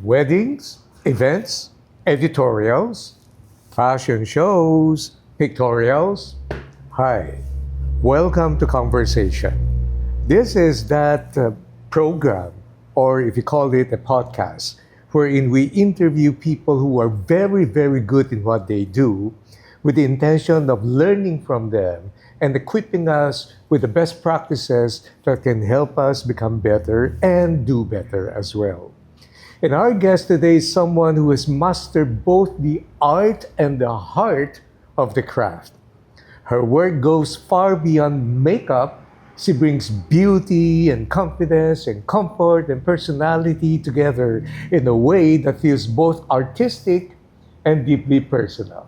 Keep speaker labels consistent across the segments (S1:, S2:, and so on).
S1: weddings, events, editorials, fashion shows, pictorials. Hi, welcome to Conversation. This is that program, or if you call it a podcast, wherein we interview people who are very, very good in what they do with the intention of learning from them and equipping us with the best practices that can help us become better and do better as well. And our guest today is someone who has mastered both the art and the heart of the craft. Her work goes far beyond makeup. She brings beauty and confidence and comfort and personality together in a way that feels both artistic and deeply personal.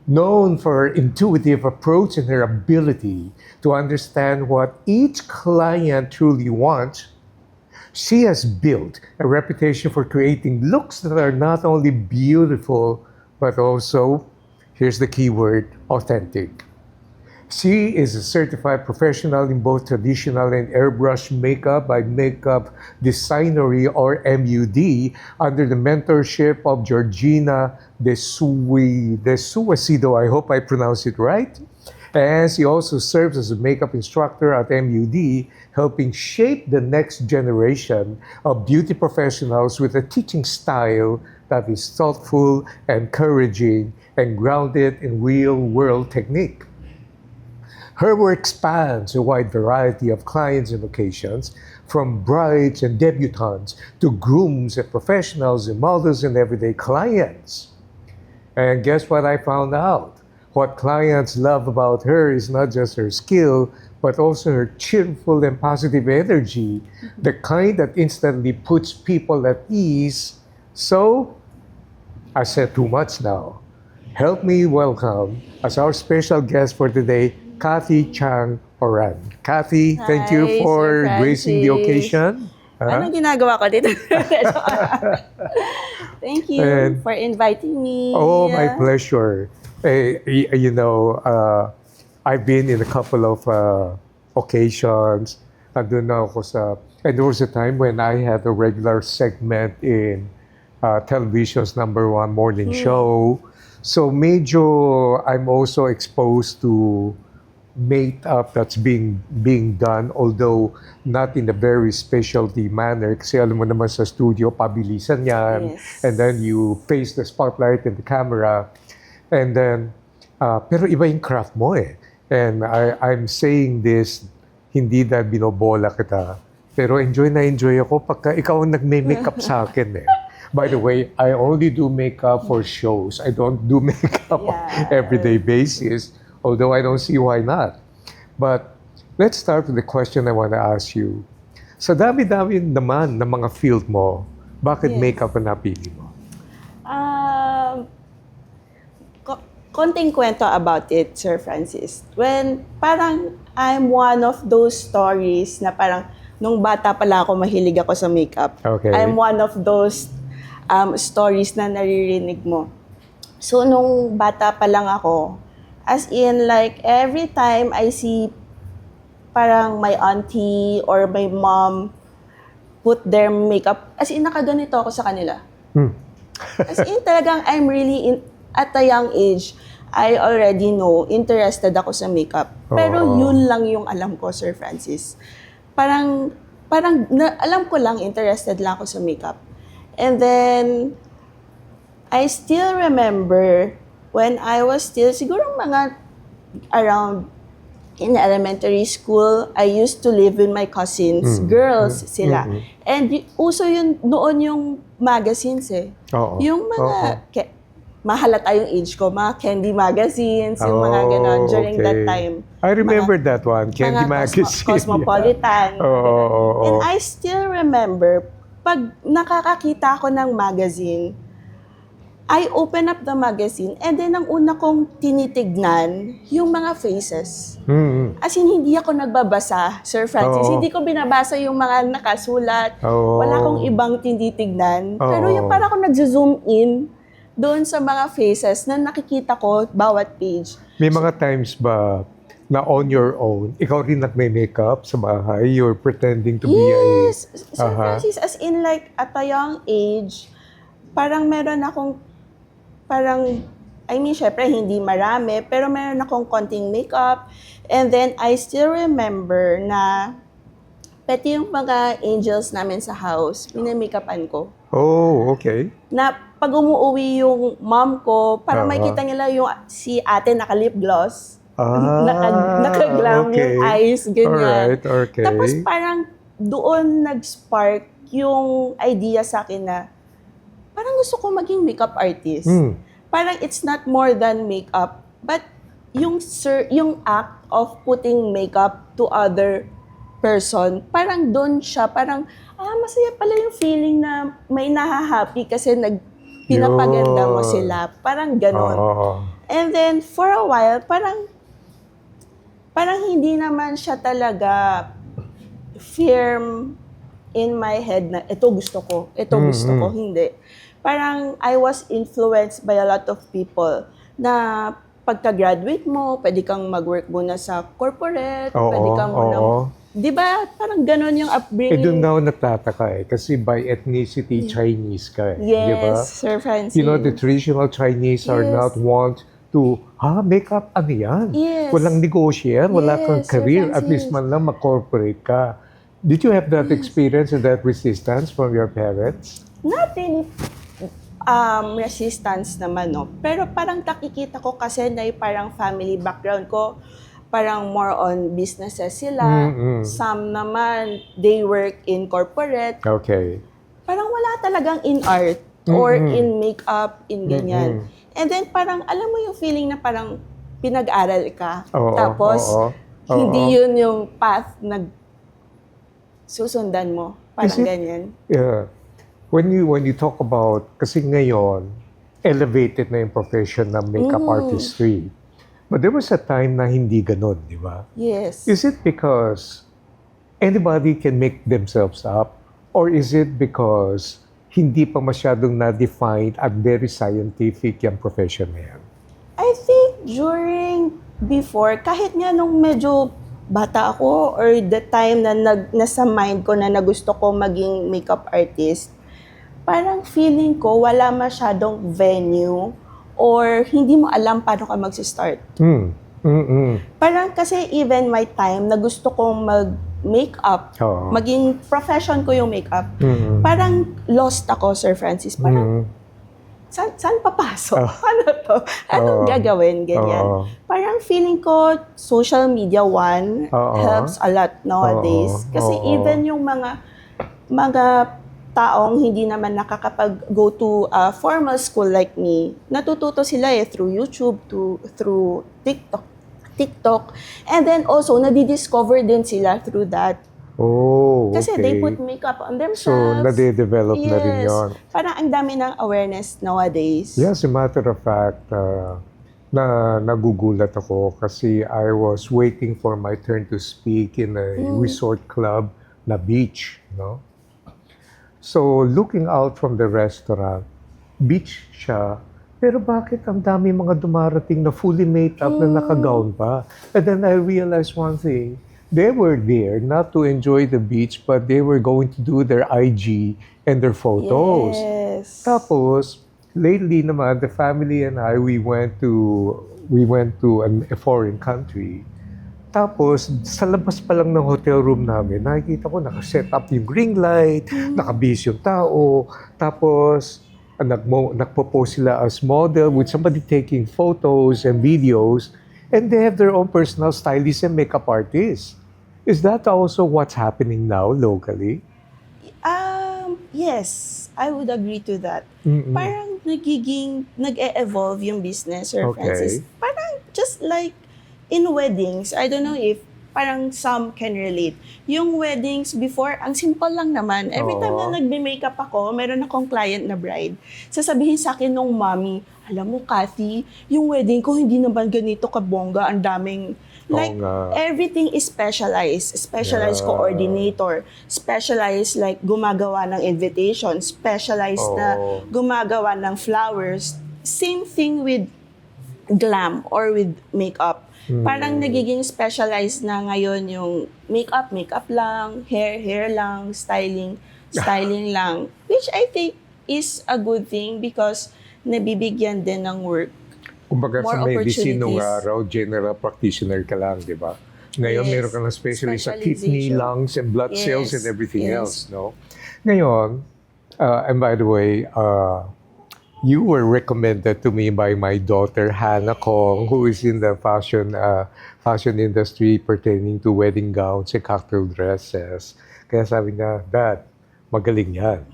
S1: Known for her intuitive approach and her ability to understand what each client truly wants, she has built a reputation for creating looks that are not only beautiful, but also, here's the key word, authentic. She is a certified professional in both traditional and airbrush makeup by Makeup Designery or MUD under the mentorship of Georgina De Suicido. I hope I pronounced it right. And she also serves as a makeup instructor at MUD, helping shape the next generation of beauty professionals with a teaching style that is thoughtful, encouraging, and grounded in real-world technique. Her work spans a wide variety of clients and occasions, from brides and debutantes to grooms and professionals and models and everyday clients. And guess what I found out? What clients love about her is not just her skill, but also her cheerful and positive energy, the kind that instantly puts people at ease. So, I said too much now. Help me welcome, as our special guest for today, Kathy Chang Oran. Kathy, thank you
S2: Hi,
S1: for
S2: Sir
S1: gracing the
S2: Francis.
S1: occasion.
S2: Anong ginagawa ko dito? Thank you
S1: And-
S2: for inviting me.
S1: Oh, my pleasure. I've been in a couple of occasions. Nandun na ako and there was a time when I had a regular segment in television's #1 morning show. So medyo I'm also exposed to makeup that's being done, although not in a very specialty manner. Kasi alam mo naman sa studio, pabilisan yan.
S2: Yes.
S1: And then you face the spotlight and the camera. And then, pero iba yung craft mo eh. And I'm saying this, hindi dahil binobola kita. Pero enjoy ako pagka ikaw ang nagme-makeup sa akin eh. By the way, I only do makeup for shows. I don't do makeup on everyday basis, although I don't see why not. But let's start with the question I want to ask you. Sa dami-dami naman ng mga field mo, bakit
S2: Yes.
S1: makeup ang napili mo?
S2: Konting kwento about it, Sir Francis. When parang I'm one of those stories na parang nung bata pala ako, mahilig ako sa makeup.
S1: Okay.
S2: I'm one of those stories na naririnig mo. So, nung bata pa lang ako, as in like every time I see parang my auntie or my mom put their makeup, as in nakaganito ako sa kanila. As in talagang I'm really, at a young age, I already know, interested ako sa makeup. Pero yun lang yung alam ko, Sir Francis. Parang alam ko lang, interested lang ako sa makeup. And then, I still remember when I was still, siguro mga around in elementary school, I used to live with my cousins, girls sila. And uso yun, noon yung magazines eh.
S1: Oo.
S2: Yung mga, mahalata yung age ko, mga candy magazines, yung mga ganon during that time.
S1: I remember that one, Candy
S2: Mga
S1: Magazine.
S2: Cosmopolitan.
S1: Oo.
S2: And I still remember, pag nakakakita ako ng magazine, I open up the magazine and then ang una kong tinitignan, yung mga faces. As in, hindi ako nagbabasa, Sir Francis.
S1: Oo.
S2: Hindi ko binabasa yung mga nakasulat.
S1: Oo.
S2: Wala akong ibang tinitignan.
S1: Oo.
S2: Pero yung para ako nag-zoom in doon sa mga faces na nakikita ko bawat page.
S1: May mga times ba na on your own, ikaw rin nagme-makeup sa bahay, you're pretending to be
S2: Yes! Sir
S1: Aha.
S2: Francis, as in like at a young age, parang meron akong, I mean, syempre hindi marami, pero meron akong konting makeup. And then I still remember na pati yung mga angels namin sa house, minamake-upan ko.
S1: Oh, okay.
S2: Na pag umuwi yung mom ko, parang
S1: Aha.
S2: makikita nila yung si ate naka-lip gloss.
S1: Ah,
S2: Naka-glam
S1: okay.
S2: yung eyes, ganyan.
S1: Alright, okay.
S2: Tapos parang doon nag-spark yung idea sa akin na parang gusto ko maging makeup artist. Parang it's not more than makeup, but yung act of putting makeup to other person, parang doon siya, parang masaya pala yung feeling na may nahahappy kasi pinapaganda mo
S1: Yun.
S2: sila. Parang ganon.
S1: Oo.
S2: And then, for a while, parang hindi naman siya talaga firm in my head na ito gusto ko, hindi. Parang I was influenced by a lot of people na pagka-graduate mo, pwede kang mag-work muna sa corporate,
S1: Oo,
S2: pwede kang muna,
S1: oo.
S2: di ba? Parang ganon yung
S1: Eh,
S2: upbringing.
S1: doon na ako nagtataka kasi by ethnicity, Chinese ka di ba?
S2: Yes, Sir Francis.
S1: You know, the traditional Chinese are
S2: Yes.
S1: not want to, makeup, ano yan?
S2: Yes.
S1: Walang negosyo, wala
S2: Yes,
S1: kang
S2: Sir
S1: career, at
S2: Francis.
S1: least man lang mag-corporate ka. Did you have that experience and that resistance from your parents?
S2: Not really resistance naman, no? Pero parang nakikita ko kasi na yung parang family background ko, parang more on businesses sila. Some naman, they work in corporate.
S1: Okay.
S2: Parang wala talagang in art or in makeup, in ganyan. And then parang, alam mo yung feeling na parang pinag-aral ka.
S1: Oo,
S2: Tapos,
S1: oo,
S2: hindi yun yung path na susundan mo. Parang
S1: Is it-
S2: ganyan.
S1: Yeah. When you talk about, kasi ngayon, elevated na yung profession ng makeup artistry. But there was a time na hindi ganun, di ba?
S2: Yes.
S1: Is it because anybody can make themselves up? Or is it because hindi pa masyadong na-defined at very scientific yung profession na yan?
S2: I think before, kahit nga nung medyo bata ako or the time na nasa mind ko na gusto ko maging makeup artist, parang feeling ko wala masyadong venue or hindi mo alam paano ka mag-start. Parang kasi even my time na gusto kong mag-makeup,
S1: Oo.
S2: maging profession ko yung makeup, parang lost ako, Sir Francis. Parang, saan papasok? Ano to? Anong
S1: Oo.
S2: gagawin? Ganyan.
S1: Oo.
S2: Parang feeling ko, social media,
S1: Oo.
S2: helps a lot nowadays.
S1: Oo.
S2: Kasi
S1: Oo.
S2: even yung mga taong hindi naman nakakapag-go to a formal school like me, natututo sila through YouTube, through TikTok, and then also nadidiscover din sila through that.
S1: Oh,
S2: Kasi
S1: okay.
S2: they put makeup on
S1: So,
S2: themselves.
S1: nade-develop na rin
S2: Yes.
S1: yun.
S2: Parang ang dami ng awareness nowadays.
S1: Yes, a matter of fact, na nagugulat ako kasi I was waiting for my turn to speak in a resort club na beach, no? So, looking out from the restaurant, beach siya, pero bakit ang dami mga dumarating na fully made up na naka-gown pa? And then I realized one thing, they were there not to enjoy the beach, but they were going to do their IG and their photos.
S2: Yes.
S1: Tapos, lately naman, the family and I, we went to a foreign country. Tapos, sa labas pa lang ng hotel room namin, nakikita ko nakaset up yung ring light, nakabihis yung tao, tapos nagpo-pose sila as model with somebody taking photos and videos, and they have their own personal stylist and makeup artist. Is that also what's happening now locally?
S2: Yes, I would agree to that. Parang nag-e-evolve yung business, Sir
S1: Okay.
S2: Francis. Parang just like in weddings, I don't know if parang some can relate. Yung weddings before, ang simple lang naman. Every time
S1: Oo.
S2: na nagbe-makeup ako, meron akong client na bride. Sasabihin sa akin nung mommy, alam mo, Kathy, yung wedding ko hindi naman ganito kabongga, ang daming like
S1: nga.
S2: everything is specialized. Specialized
S1: Yeah.
S2: coordinator, specialized like gumagawa ng invitation, specialized na
S1: Oo.
S2: gumagawa ng flowers. Same thing with glam or with makeup. Parang nagiging specialized na ngayon yung makeup lang, hair lang, styling lang. Which I think is a good thing because nabibigyan din ng work.
S1: Kumbaga
S2: More
S1: sa medicine nung
S2: opportunities.
S1: araw, general practitioner ka lang, di ba? Ngayon,
S2: Yes.
S1: meron ka ng specialist sa kidney,
S2: Specialization.
S1: lungs, and blood cells
S2: Yes.
S1: and everything
S2: Yes.
S1: else, no? Ngayon, and by the way, you were recommended to me by my daughter, Hannah Kong, who is in the fashion industry pertaining to wedding gowns and cocktail dresses. Kaya sabi niya, Dad, magaling yan.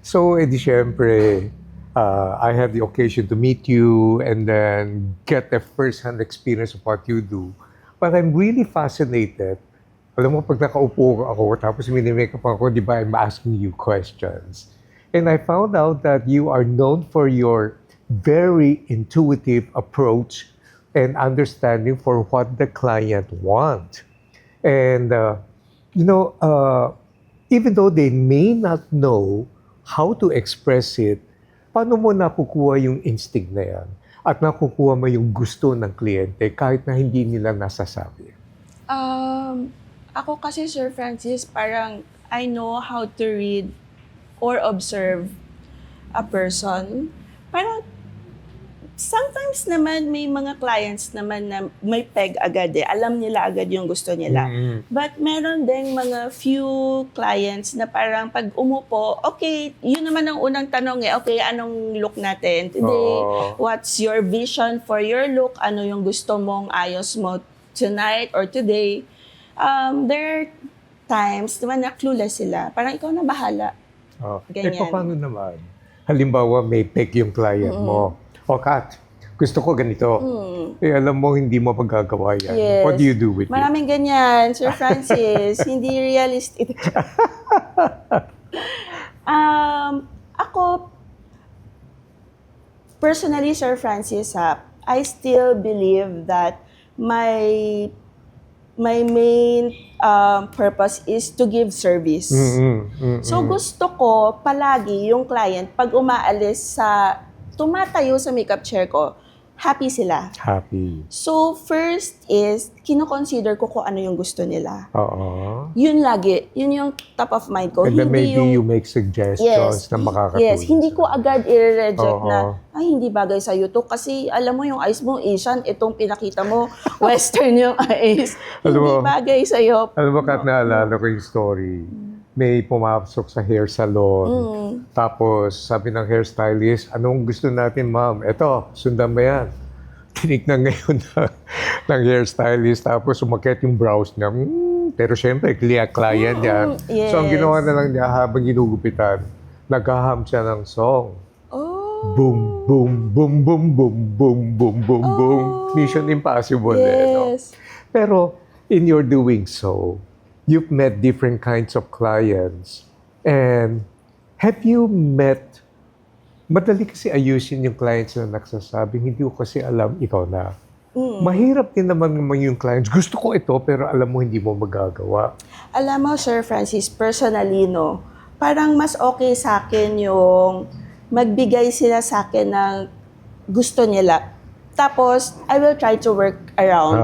S1: So, edi syempre, I had the occasion to meet you and then get a first-hand experience of what you do. But I'm really fascinated. Alam mo, pag nakaupo ako, tapos mini-makeup ako, di ba, I'm asking you questions. And I found out that you are known for your very intuitive approach and understanding for what the client want. And, even though they may not know how to express it, paano mo nakukuha yung instinct na yan? At nakukuha mo yung gusto ng kliyente kahit na hindi nila nasasabi?
S2: Ako kasi, Sir Francis, parang I know how to read or observe a person. Parang sometimes naman may mga clients naman na may peg agad eh. Alam nila agad yung gusto nila. But meron ding mga few clients na parang pag umupo, okay, yun naman ang unang tanong eh, okay, anong look natin today?
S1: Oo.
S2: What's your vision for your look? Ano yung gusto mong ayos mo tonight or today? There are times naman na clueless sila. Parang ikaw na bahala. Ganyan.
S1: Paano naman? Halimbawa, may peg yung client mo. O, Kat, gusto ko ganito. Alam mo, hindi mo magagawa yan.
S2: Yes.
S1: What do you do with it?
S2: Maraming ganyan, Sir Francis. Hindi realistic. Ako, personally, Sir Francis, I still believe that my main purpose is to give service. So gusto ko palagi yung client pag umaalis tumatayo sa makeup chair ko, happy sila.
S1: Happy.
S2: So first is, kino-consider ko kung ano yung gusto nila.
S1: Oo.
S2: Yun lagi, yun yung top of mind ko.
S1: And then
S2: Hindi
S1: maybe you make suggestions na makakatulong.
S2: Yes, hindi ko agad i-reject
S1: Oo.
S2: na, ay, hindi bagay sa'yo to. Kasi alam mo yung eyes mo, Asian, itong pinakita mo, Western yung eyes.
S1: Alam mo,
S2: Hindi bagay sa'yo.
S1: Alam mo, Kat, naalala ko yung story. May pumasok sa hair salon. Tapos, sabi ng hairstylist, anong gusto natin, ma'am? Eto, sundan mo yan. Tinignan ngayon ng hairstylist. Tapos, umakyat yung brows niya. Pero syempre, client yan.
S2: Yes.
S1: So, ang ginawa na lang niya habang ginugupitan, naghaham siya ng song.
S2: Oh.
S1: Boom, boom, boom, boom, boom, boom, boom, boom, boom. Mission impossible no?
S2: Yes.
S1: Pero, in your doing so, you've met different kinds of clients. And have you met, madali kasi ayusin yung clients na nagsasabing, hindi ko kasi alam, ikaw na. Mahirap din naman yung clients. Gusto ko ito, pero alam mo, hindi mo magagawa.
S2: Alam mo, Sir Francis, personally, no, parang mas okay sa akin yung magbigay sila sa akin ng gusto nila. Tapos, I will try to work around.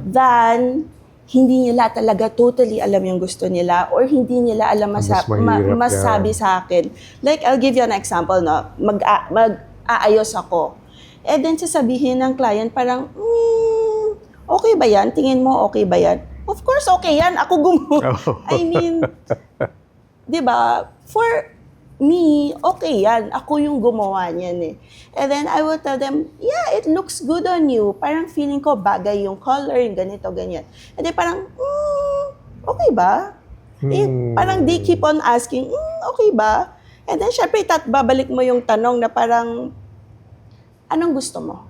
S2: Than, hindi nila talaga totally alam yung gusto nila or hindi nila alam
S1: Mas mahirap
S2: masabi sa akin. Like, I'll give you an example, no? Mag-aayos ako. And then, sasabihin ng client parang, okay ba yan? Tingin mo, okay ba yan? Of course, okay yan. Ako gumawa. I mean, di ba? For me, okay yan. Ako yung gumawa niyan eh. And then, I will tell them, yeah, it looks good on you. Parang feeling ko bagay yung color, yung ganito, ganyan. And then parang, okay ba? Parang they keep on asking, okay ba? And then, syempre, babalik mo yung tanong na parang, anong gusto mo?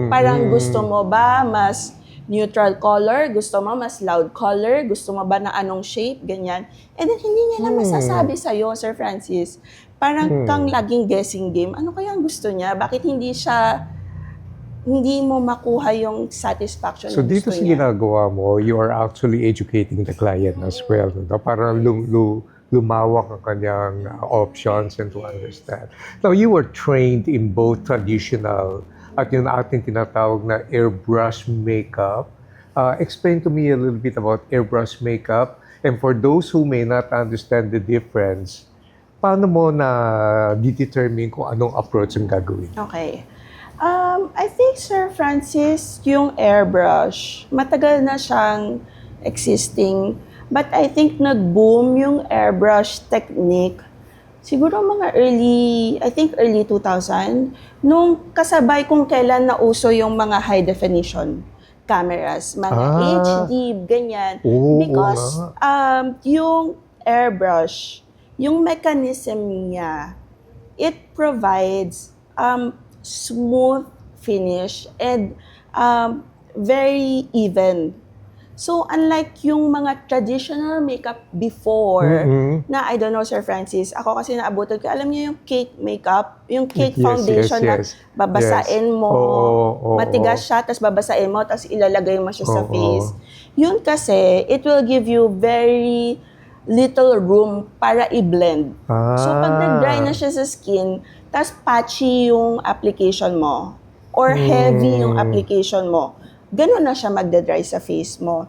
S2: Parang gusto mo ba mas neutral color? Gusto mo mas loud color? Gusto mo ba na anong shape? Ganyan. And then, hindi niya na masasabi sa'yo, Sir Francis. Parang kang laging guessing game. Ano kaya ang gusto niya? Bakit hindi mo makuha yung satisfaction
S1: So
S2: ng
S1: dito
S2: gusto
S1: sa
S2: niya?
S1: ginagawa mo, you are actually educating the client as well. No? Para lumawak ang kanyang options and to understand. Now, you were trained in both traditional at yung ating tinatawag na airbrush makeup. Explain to me a little bit about airbrush makeup, and for those who may not understand the difference, paano mo na determine kung anong approach ang gagawin?
S2: Okay. I think, Sir Francis, yung airbrush, matagal na siyang existing. But I think nag-boom yung airbrush technique siguro mga early 2000, nung kasabay kung kailan nauso yung mga high definition cameras, mga HD, ganyan. Because yung airbrush, yung mechanism niya, it provides smooth finish and very even. So, unlike yung mga traditional makeup before, na I don't know, Sir Francis, ako kasi naabutan ko, alam niyo yung cake makeup, yung cake foundation na babasain mo, matigas siya, tapos babasain mo, tapos ilalagay mo siya sa face. Yun kasi, it will give you very little room para i-blend. So, pag nag-dry na siya sa skin, tapos patchy yung application mo, or heavy yung application mo, ganun na siya magda-dry sa face mo.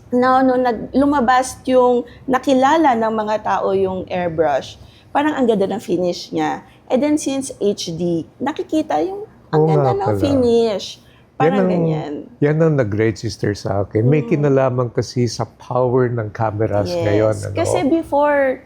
S2: Now, nung lumabas yung nakilala ng mga tao yung airbrush, parang ang ganda ng finish niya. And then since HD, nakikita yung ang ganda ng finish. Parang ganyan.
S1: Yan ang nag-register sa akin. May kinalaman kasi sa power ng cameras ngayon. Ano?
S2: Kasi before,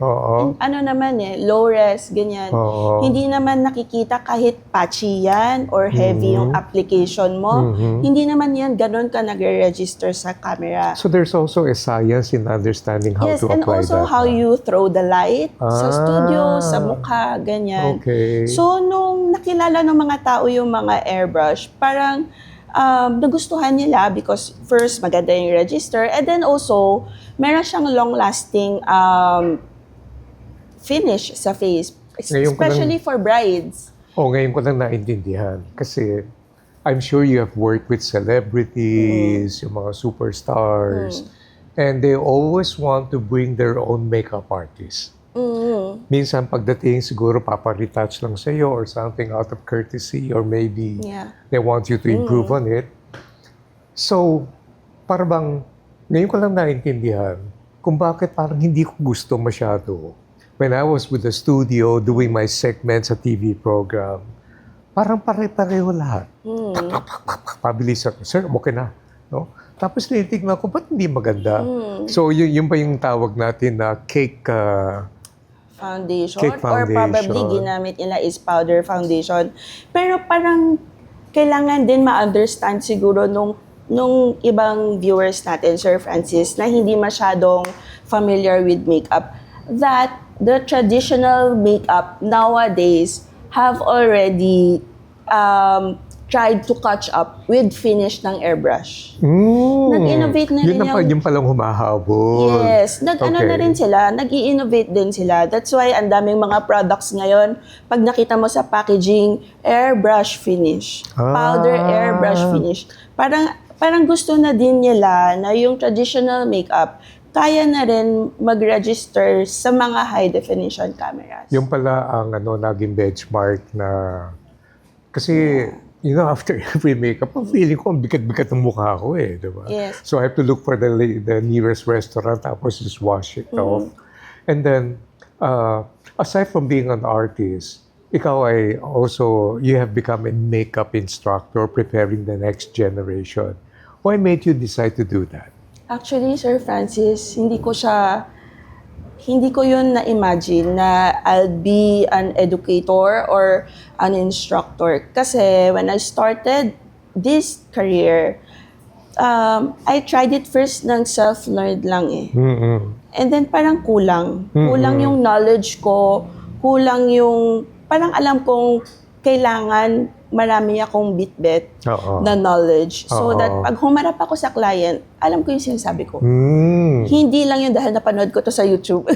S2: low res, ganyan. Hindi naman nakikita kahit patchy yan or heavy yung application mo. Hindi naman yan ganun ka nag-register sa camera.
S1: So there's also a science in understanding how to apply that.
S2: Yes, and also how you throw the light sa studio, sa mukha, ganyan.
S1: Okay.
S2: So nung nakilala ng mga tao yung mga airbrush, parang nagustuhan nila because first, maganda yung register, and then also, meron siyang long-lasting finish sa face, especially for brides.
S1: Ngayon ko lang naintindihan. Kasi I'm sure you have worked with celebrities, yung mga superstars, and they always want to bring their own makeup artist. Minsan pagdating siguro paparetouch lang sa'yo or something out of courtesy or maybe they want you to improve on it. So, parang ngayon ko lang naintindihan kung bakit parang hindi ko gusto masyado. When I was with the studio doing my segment sa TV program, parang pare-pareho lahat. Pabilis ako, sir, okay na. No? Tapos tinitignan ko, ba't hindi maganda? So, yun pa yung tawag natin na cake
S2: foundation, or probably ginamit nila is powder foundation. Pero parang kailangan din ma-understand siguro nung ibang viewers natin, Sir Francis, na hindi masyadong familiar with makeup, that the traditional makeup nowadays have already tried to catch up with finish ng airbrush. Nag-innovate na rin
S1: yung palang humahabol.
S2: Yes. Nag-i-innovate din sila. That's why ang daming mga products ngayon, pag nakita mo sa packaging, airbrush finish. Powder airbrush finish. Parang gusto na din nila na yung traditional makeup, kaya na rin mag-register sa mga high-definition cameras.
S1: Yung pala ang naging benchmark na... Kasi... after every makeup, ang feeling ko, ang bigat-bigat ng mukha ko diba?
S2: Yes.
S1: So I have to look for the nearest restaurant, tapos just wash it off. And then, aside from being an artist, ikaw ay also, you have become a makeup instructor preparing the next generation. Why made you decide to do that?
S2: Actually, Sir Francis, hindi ko yun na-imagine na I'll be an educator or an instructor. Kasi when I started this career, I tried it first ng self-learned lang And then parang kulang. Kulang yung knowledge ko, kulang yung, parang alam kong kailangan marami akong bit-bit na knowledge. So that pag humarap ako sa client, alam ko yung sinasabi ko. Hindi lang yun dahil napanood ko to sa YouTube.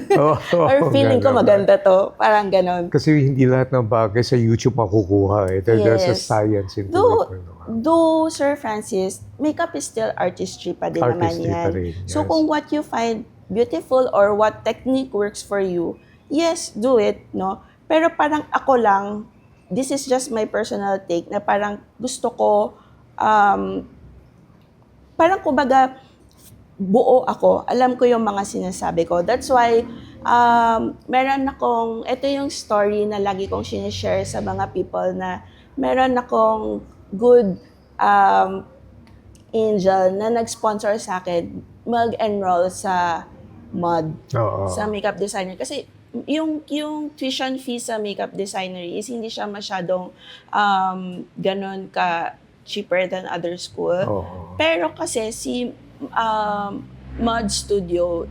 S2: Or feeling ko maganda to. Parang ganon.
S1: Kasi hindi lahat ng bagay sa YouTube makukuha There's a science into it.
S2: Though, Sir Francis, makeup is still artistry pa din naman yan. So kung what you find beautiful or what technique works for you, yes, do it, no? Pero parang ako lang, this is just my personal take na parang gusto ko, parang kumbaga, buo ako. Alam ko yung mga sinasabi ko. That's why, meron akong, ito yung story na lagi kong sinishare sa mga people na meron akong good angel na nag-sponsor sa akin mag-enroll sa MUD,
S1: Oo.
S2: sa makeup designer. Kasi yung tuition fee sa makeup designer is hindi siya masyadong ganun ka cheaper than other school.
S1: Oo.
S2: Pero kasi si MUD Studio,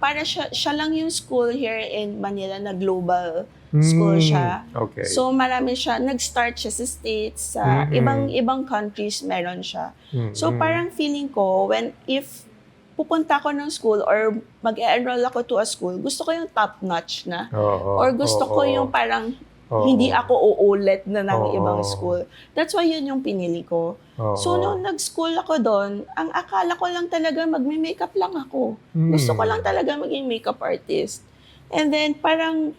S2: para siya lang yung school here in Manila na global school siya.
S1: Okay.
S2: So marami siya, nag-start siya sa States, sa ibang countries meron siya. So parang feeling ko, if pupunta ako ng school or mag-enroll ako to a school, gusto ko yung top-notch na.
S1: Oo.
S2: Or gusto ko yung parang hindi ako uulit na ng ibang school. That's why yun yung pinili ko. So, nung nag-school ako doon, ang akala ko lang talaga magme-makeup lang ako. Gusto ko lang talaga maging makeup artist. And then, parang,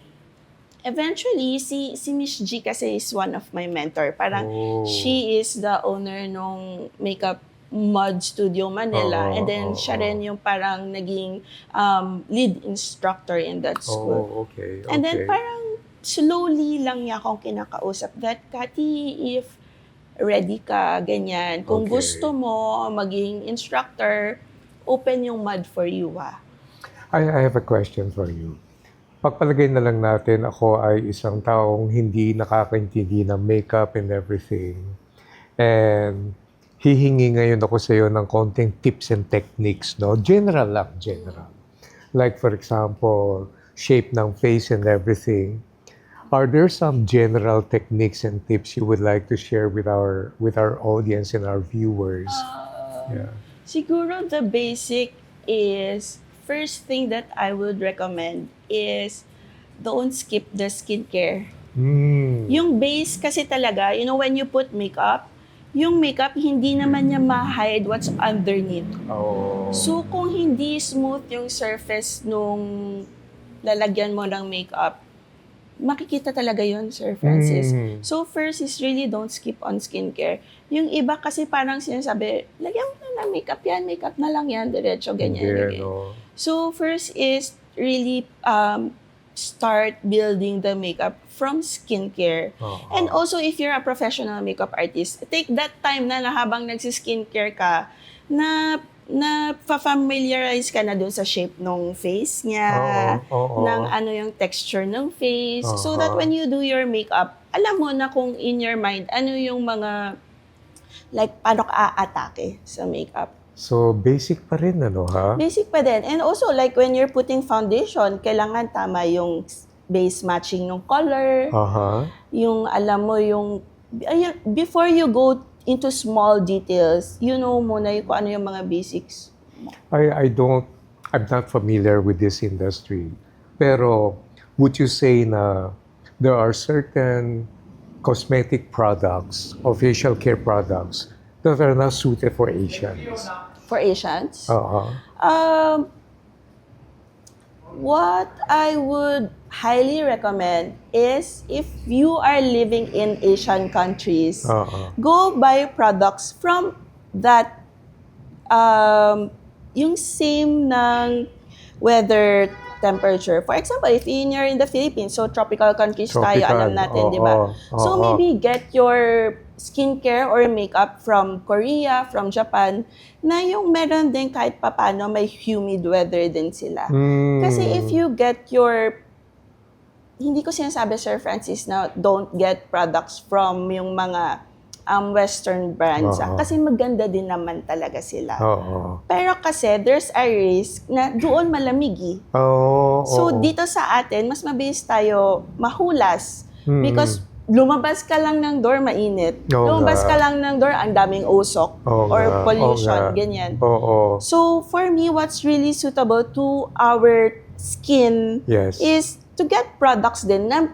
S2: eventually, si Miss G kasi is one of my mentor. Parang, she is the owner nung makeup MUD Studio Manila. And then, siya rin yung parang naging lead instructor in that school.
S1: Okay.
S2: And then, parang, slowly lang niya akong kinakausap that, Cathy, if ready ka, ganyan. Kung gusto mo maging instructor, open yung MUD for you,
S1: I have a question for you. Pagpalagay na lang natin, ako ay isang taong hindi nakakaintindi ng makeup and everything. And hihingi ngayon ako sa iyo ng konting tips and techniques, no? General lang, general. Like for example, shape ng face and everything. Are there some general techniques and tips you would like to share with our audience and our viewers?
S2: Siguro the basic is, first thing that I would recommend is don't skip the skincare. Yung base kasi talaga, when you put makeup, yung makeup hindi naman niya ma-hide what's underneath. So kung hindi smooth yung surface nung lalagyan mo ng makeup, makikita talaga yun, Sir Francis. So first is really don't skip on skincare. Yung iba kasi parang sinasabi, lagyan mo na ng makeup yan, makeup na lang yan, diretso, ganyan. So first is really start building the makeup from skincare. And also if you're a professional makeup artist, take that time na habang nagsi-skincare ka, na familiarize ka na dun sa shape ng face niya, ng ano yung texture ng face, so that when you do your makeup, alam mo na kung in your mind, ano yung mga, like, paano ka a-atake sa makeup.
S1: So, basic pa rin, ano, ha?
S2: Basic pa din. And also, like, when you're putting foundation, kailangan tama yung base matching ng color, yung, alam mo, yung, before you go into small details, muna kung ano yung mga basics.
S1: I'm not familiar with this industry. Pero, would you say na there are certain cosmetic products or facial care products that are not suited for Asians?
S2: For Asians? What I would highly recommend is if you are living in Asian countries, go buy products from that, yung same ng weather temperature. For example, if you're in the Philippines, so tropical countries tayo, alam natin, di ba? So maybe get your skincare or makeup from Korea, from Japan, na yung meron din kahit papano may humid weather din sila. Kasi if you get hindi ko sinasabi, Sir Francis, na don't get products from yung mga Western brands. Kasi maganda din naman talaga sila. Pero kasi there's a risk na doon malamig. So dito sa atin, mas mabilis tayo mahulas. Because lumabas ka lang ng door, mainit. Lumabas ka lang ng door, ang daming usok or pollution, ganyan. So for me, what's really suitable to our skin is to get products din na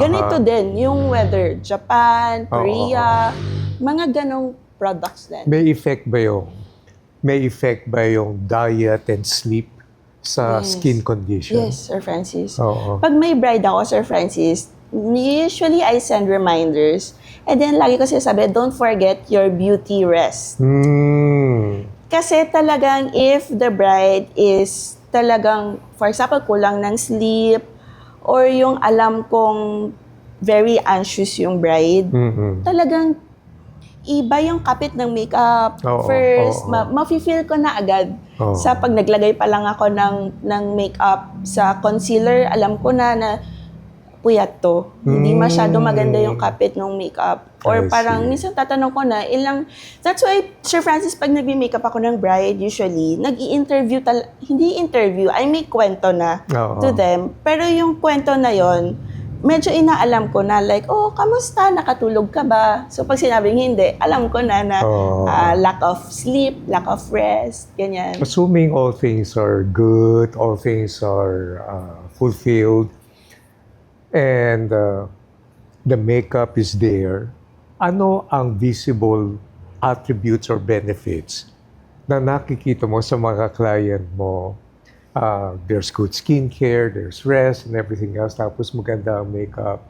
S2: ganito din yung weather. Japan, Korea, mga ganong products din.
S1: May effect ba yung diet and sleep sa skin condition?
S2: Yes, Sir Francis. Pag may bride ako, Sir Francis, usually I send reminders. And then lagi ko sinasabi, don't forget your beauty rest. Kasi talagang if the bride is talagang, for example, kulang ng sleep, or yung alam kong very anxious yung bride, talagang iba yung kapit ng makeup. First, mafe-feel ko na agad. Sa pag naglagay pa lang ako ng makeup sa concealer, alam ko na puyat to. Hindi masyado maganda yung kapit ng makeup. Or parang minsan tatanong ko na that's why, Sir Francis, pag nag-makeup ako ng bride, usually, hindi interview, I make kwento na to them. Pero yung kwento na yon, medyo inaalam ko na like, kamusta? Nakatulog ka ba? So pag sinabing hindi, alam ko na lack of sleep, lack of rest, ganyan.
S1: Assuming all things are good, all things are fulfilled, and the makeup is there, ano ang visible attributes or benefits na nakikita mo sa mga client mo? There's good skincare, there's rest, and everything else. Tapos maganda ang makeup.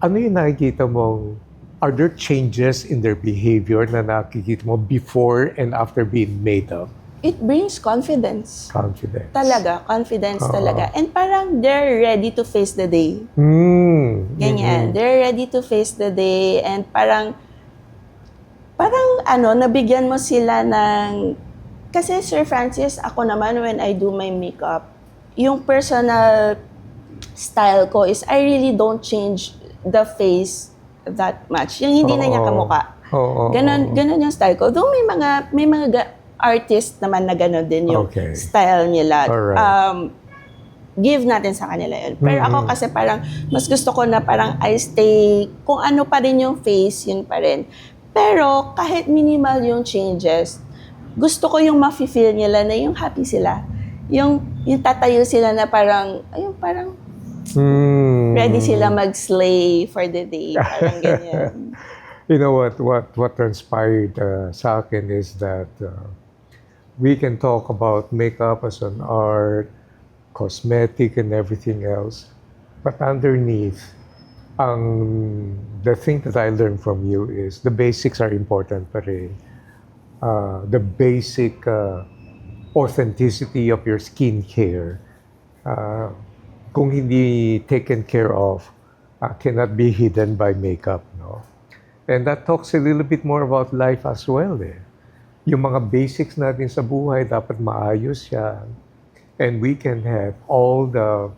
S1: Ano yung nakikita mo? Are there changes in their behavior na nakikita mo before and after being made up?
S2: It brings confidence.
S1: Confidence.
S2: Talaga, confidence talaga. And parang they're ready to face the day. Ganyan. They're ready to face the day, and parang nabigyan mo sila ng... Kasi Sir Francis, ako naman when I do my makeup, yung personal style ko is I really don't change the face that much. Yung hindi na niya kamukha. Ganon yung style ko. Though may mga artist naman na ganon din yung style nila. Give natin sa kanila yun. Pero ako kasi parang mas gusto ko na parang I stay, kung ano pa rin yung face, yun pa rin. Pero kahit minimal yung changes, gusto ko yung mafe-feel nila na yung happy sila. Yung tatayo sila na parang, ready sila mag-slay for the day. Parang ganyan.
S1: You know what transpired sa akin is that we can talk about makeup as an art, cosmetic, and everything else. But underneath, the thing that I learned from you is the basics are important pa rin. The basic authenticity of your skincare, kung hindi taken care of, cannot be hidden by makeup, no? And that talks a little bit more about life as well, eh. Yung mga basics natin sa buhay, dapat maayos yan. And we can have all the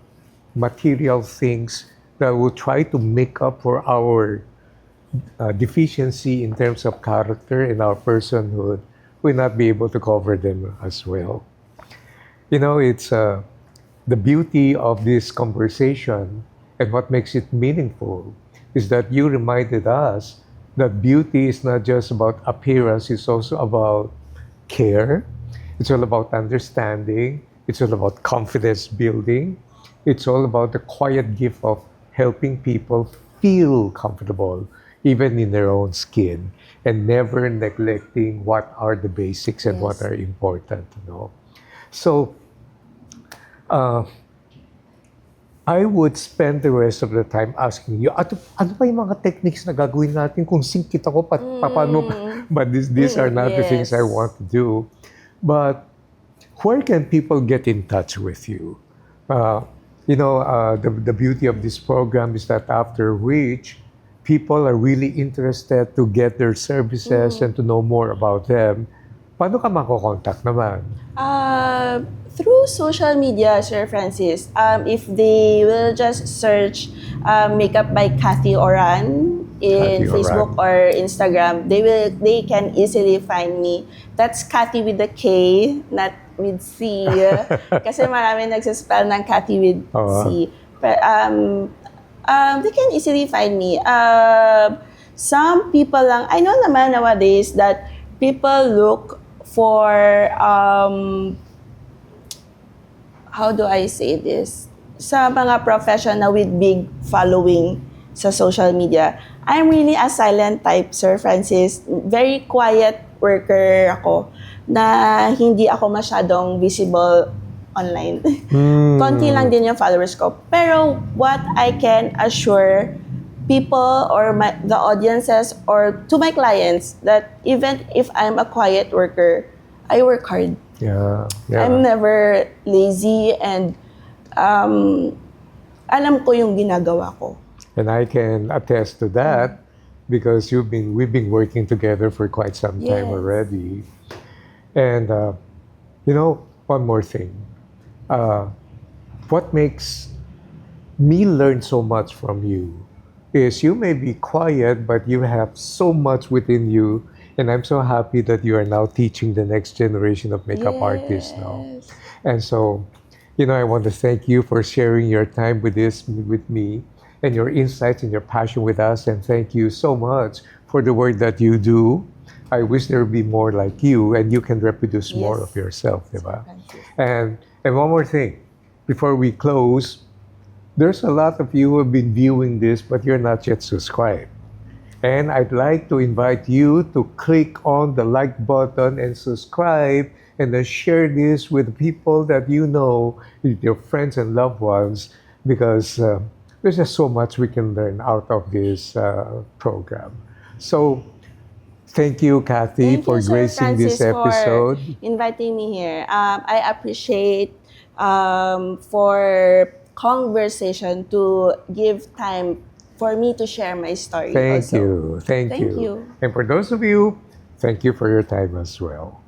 S1: material things that will try to make up for our deficiency in terms of character and our personhood, will not be able to cover them as well. You know, it's the beauty of this conversation, and what makes it meaningful is that you reminded us that beauty is not just about appearance, it's also about care, it's all about understanding, it's all about confidence building, it's all about the quiet gift of helping people feel comfortable even in their own skin, and never neglecting what are the basics and what are important, you know. So, I would spend the rest of the time asking you, ano pa yung mga techniques na gagawin natin kung singkit ako, paano? But these are not the things I want to do. But where can people get in touch with you? You know, the beauty of this program is that after which, people are really interested to get their services and to know more about them. Paano ka mako-contact naman?
S2: Through social media, Sir Francis. If they will just search Makeup by Cathy Oran in Facebook or Instagram, they can easily find me. That's Cathy with a K, not with C. Kasi marami nagsispell ng Cathy with C. But, they can easily find me. Some people lang, I know naman nowadays that people look for, how do I say this? Sa mga professional with big following sa social media. I'm really a silent type, Sir Francis. Very quiet worker ako na hindi ako masyadong visible online.
S1: Hmm.
S2: Konti lang din yung followers ko. Pero what I can assure people or the audiences or to my clients that even if I'm a quiet worker, I work hard.
S1: Yeah. Yeah.
S2: I'm never lazy and alam ko yung ginagawa ko.
S1: And I can attest to that because we've been working together for quite some time
S2: Yes.
S1: already. And one more thing. What makes me learn so much from you is you may be quiet, but you have so much within you. And I'm so happy that you are now teaching the next generation of makeup artists now.
S2: Yes.
S1: And so, I want to thank you for sharing your time with me and your insights and your passion with us. And thank you so much for the work that you do. I wish there would be more like you and you can reproduce more
S2: Yes.
S1: of yourself, diba?
S2: Thank you.
S1: And one more thing, before we close, there's a lot of you who have been viewing this, but you're not yet subscribed. And I'd like to invite you to click on the like button and subscribe and then share this with people that you know, with your friends and loved ones, because there's just so much we can learn out of this program. So, thank you, Kathy,
S2: Thank
S1: for
S2: you, Sir
S1: gracing this
S2: Francis,
S1: episode.
S2: for inviting me here. I appreciate for conversation to give time for me to share my story.
S1: Thank
S2: also.
S1: you. Thank
S2: Thank
S1: you.
S2: you.
S1: And for those of you, thank you for your time as well.